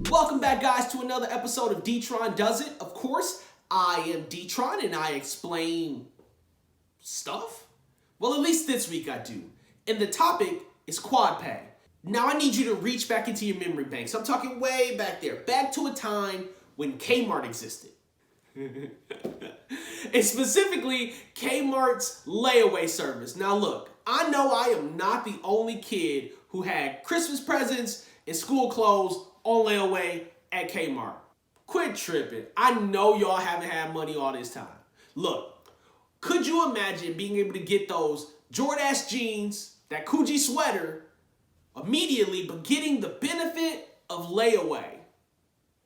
Welcome back, guys, to another episode of D-Tron Does It. Of course, I am D-Tron and I explain stuff. Well, at least this week I do. And the topic is QuadPay. Now I need you to reach back into your memory banks. I'm talking way back there, back to a time when Kmart existed. And specifically, Kmart's layaway service. Now look, I know I am not the only kid who had Christmas presents and school clothes on layaway at Kmart. Quit tripping. I know y'all haven't had money all this time. Look, could you imagine being able to get those Jordache jeans, that Coogee sweater, immediately, but getting the benefit of layaway?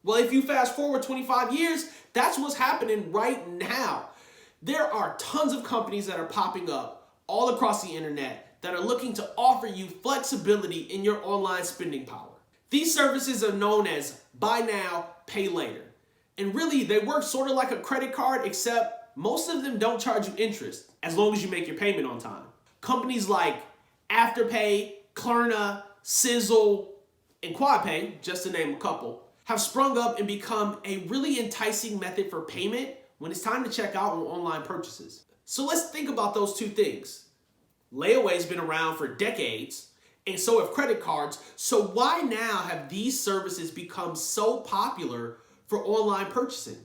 Well, if you fast forward 25 years, that's what's happening right now. There are tons of companies that are popping up all across the internet that are looking to offer you flexibility in your online spending power. These services are known as Buy Now, Pay Later. And really, they work sort of like a credit card, except most of them don't charge you interest as long as you make your payment on time. Companies like Afterpay, Klarna, Sizzle, and QuadPay, just to name a couple, have sprung up and become a really enticing method for payment when it's time to check out on online purchases. So let's think about those two things. Layaway's been around for decades, and so have credit cards. So why now have these services become so popular for online purchasing?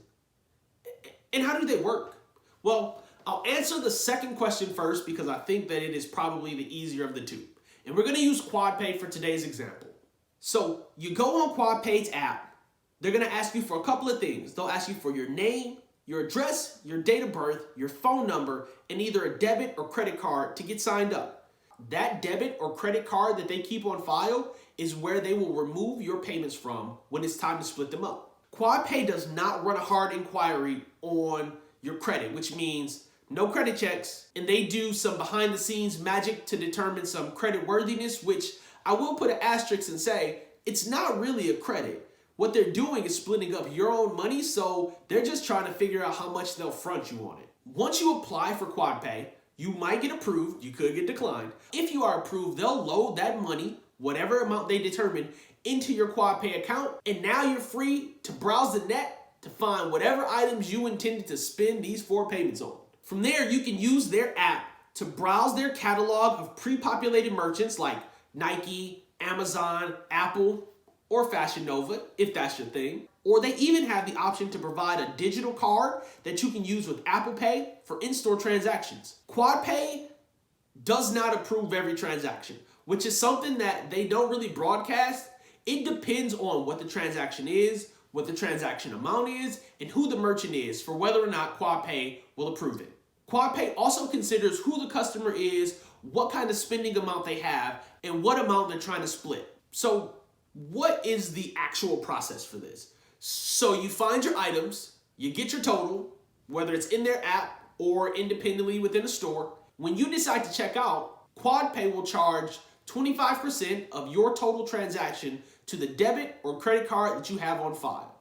And how do they work? Well, I'll answer the second question first because I think that it is probably the easier of the two. And we're going to use QuadPay for today's example. So you go on QuadPay's app. They're going to ask you for a couple of things. They'll ask you for your name, your address, your date of birth, your phone number, and either a debit or credit card to get signed up. That debit or credit card that they keep on file is where they will remove your payments from when it's time to split them up. QuadPay does not run a hard inquiry on your credit, which means no credit checks, and they do some behind the scenes magic to determine some credit worthiness, which I will put an asterisk and say, it's not really a credit. What they're doing is splitting up your own money, so they're just trying to figure out how much they'll front you on it. Once you apply for QuadPay, you might get approved, you could get declined. If you are approved, they'll load that money, whatever amount they determine, into your QuadPay account, and now you're free to browse the net to find whatever items you intended to spend these 4 payments on. From there, you can use their app to browse their catalog of pre-populated merchants like Nike, Amazon, Apple, or Fashion Nova, if that's your thing. Or they even have the option to provide a digital card that you can use with Apple Pay for in-store transactions. QuadPay does not approve every transaction, which is something that they don't really broadcast. It depends on what the transaction is, what the transaction amount is, and who the merchant is for whether or not QuadPay will approve it. QuadPay also considers who the customer is, what kind of spending amount they have, and what amount they're trying to split. So what is the actual process for this? So you find your items, you get your total, whether it's in their app or independently within a store. When you decide to check out, QuadPay will charge 25% of your total transaction to the debit or credit card that you have on file.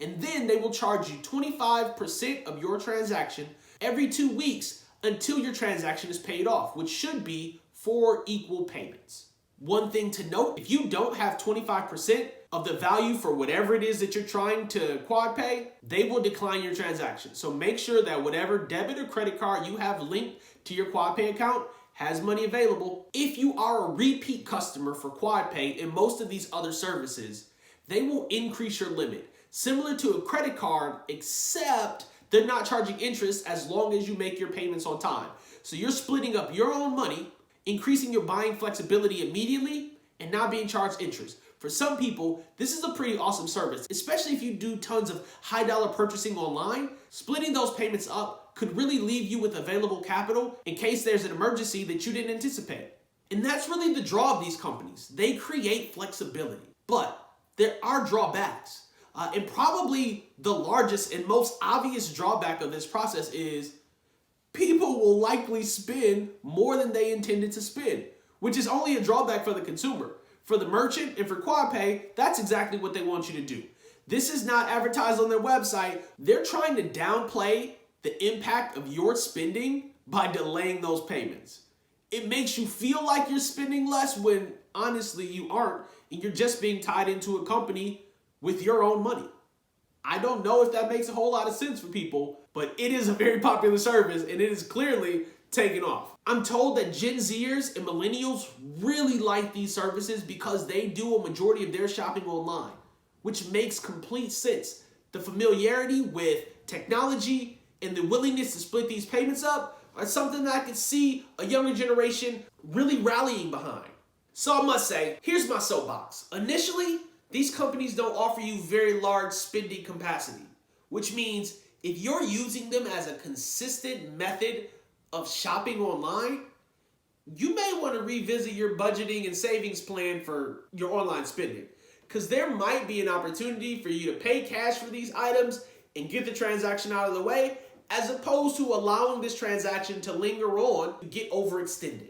And then they will charge you 25% of your transaction every 2 weeks until your transaction is paid off, which should be 4 equal payments. One thing to note, if you don't have 25% of the value for whatever it is that you're trying to QuadPay, they will decline your transaction. So make sure that whatever debit or credit card you have linked to your QuadPay account has money available. If you are a repeat customer for QuadPay and most of these other services, they will increase your limit. Similar to a credit card, except they're not charging interest as long as you make your payments on time. So you're splitting up your own money, increasing your buying flexibility immediately, and not being charged interest. For some people, this is a pretty awesome service, especially if you do tons of high dollar purchasing online. Splitting those payments up could really leave you with available capital in case there's an emergency that you didn't anticipate. And that's really the draw of these companies. They create flexibility, but there are drawbacks. And probably the largest and most obvious drawback of this process is people will likely spend more than they intended to spend, which is only a drawback for the consumer. For the merchant and for QuadPay, that's exactly what they want you to do. This is not advertised on their website. They're trying to downplay the impact of your spending by delaying those payments. It makes you feel like you're spending less when honestly you aren't, and you're just being tied into a company with your own money. I don't know if that makes a whole lot of sense for people, but it is a very popular service and it is clearly taking off. I'm told that Gen Zers and millennials really like these services because they do a majority of their shopping online, which makes complete sense. The familiarity with technology and the willingness to split these payments up are something that I could see a younger generation really rallying behind. So I must say, here's my soapbox. Initially, these companies don't offer you very large spending capacity, which means if you're using them as a consistent method of shopping online, you may want to revisit your budgeting and savings plan for your online spending, because there might be an opportunity for you to pay cash for these items and get the transaction out of the way, as opposed to allowing this transaction to linger on and get overextended.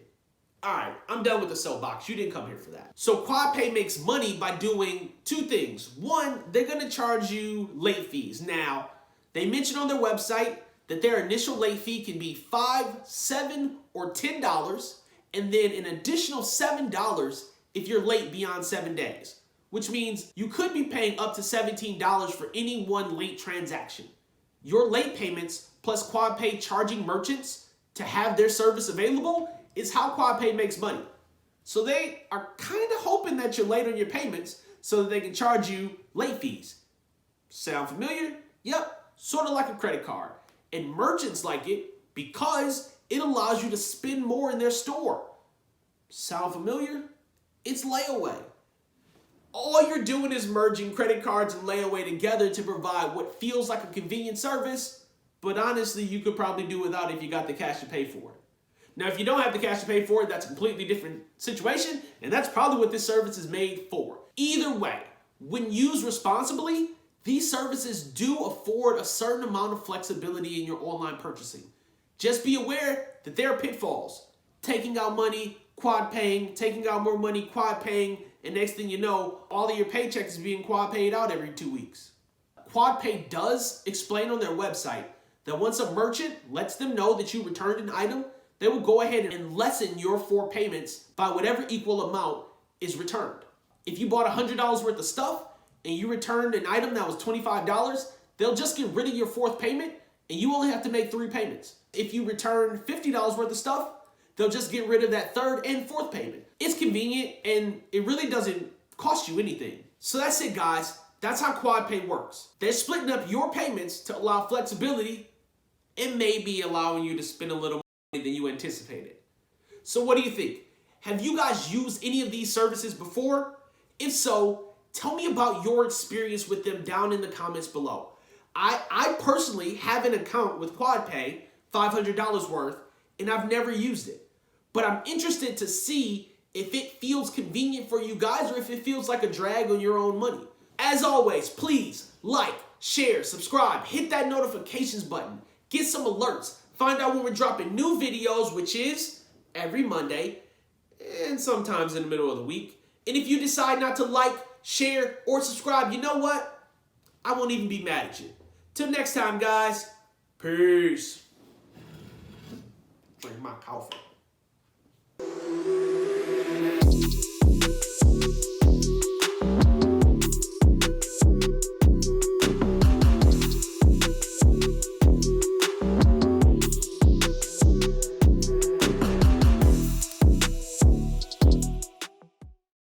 All right, I'm done with the soapbox. You didn't come here for that. So QuadPay makes money by doing two things. One, they're going to charge you late fees. Now, they mentioned on their website that their initial late fee can be $5, $7, or $10, and then an additional $7 if you're late beyond 7 days, which means you could be paying up to $17 for any one late transaction. Your late payments plus QuadPay charging merchants to have their service available is how QuadPay makes money. So they are kind of hoping that you're late on your payments so that they can charge you late fees. Sound familiar? Yep, sort of like a credit card. And merchants like it because it allows you to spend more in their store. Sound familiar? It's layaway. All you're doing is merging credit cards and layaway together to provide what feels like a convenient service, but honestly, you could probably do without it if you got the cash to pay for it. Now, if you don't have the cash to pay for it, that's a completely different situation, and that's probably what this service is made for. Either way, when used responsibly, these services do afford a certain amount of flexibility in your online purchasing. Just be aware that there are pitfalls. Taking out money, quad paying, taking out more money, quad paying, and next thing you know, all of your paychecks is being quad paid out every 2 weeks. QuadPay does explain on their website that once a merchant lets them know that you returned an item, they will go ahead and lessen your 4 payments by whatever equal amount is returned. If you bought $100 worth of stuff and you returned an item that was $25, they'll just get rid of your 4th payment and you only have to make 3 payments. If you return $50 worth of stuff, they'll just get rid of that 3rd and 4th payment. It's convenient and it really doesn't cost you anything. So that's it, guys. That's how QuadPay works. They're splitting up your payments to allow flexibility and maybe allowing you to spend a little more than you anticipated. So what do you think? Have you guys used any of these services before? If so, tell me about your experience with them down in the comments below. I personally have an account with QuadPay, $500 worth, and I've never used it. But I'm interested to see if it feels convenient for you guys or if it feels like a drag on your own money. As always, please like, share, subscribe, hit that notifications button, get some alerts, find out when we're dropping new videos, which is every Monday and sometimes in the middle of the week. And if you decide not to like, share, or subscribe, you know what? I won't even be mad at you. Till next time, guys. Peace. Drink my coffee.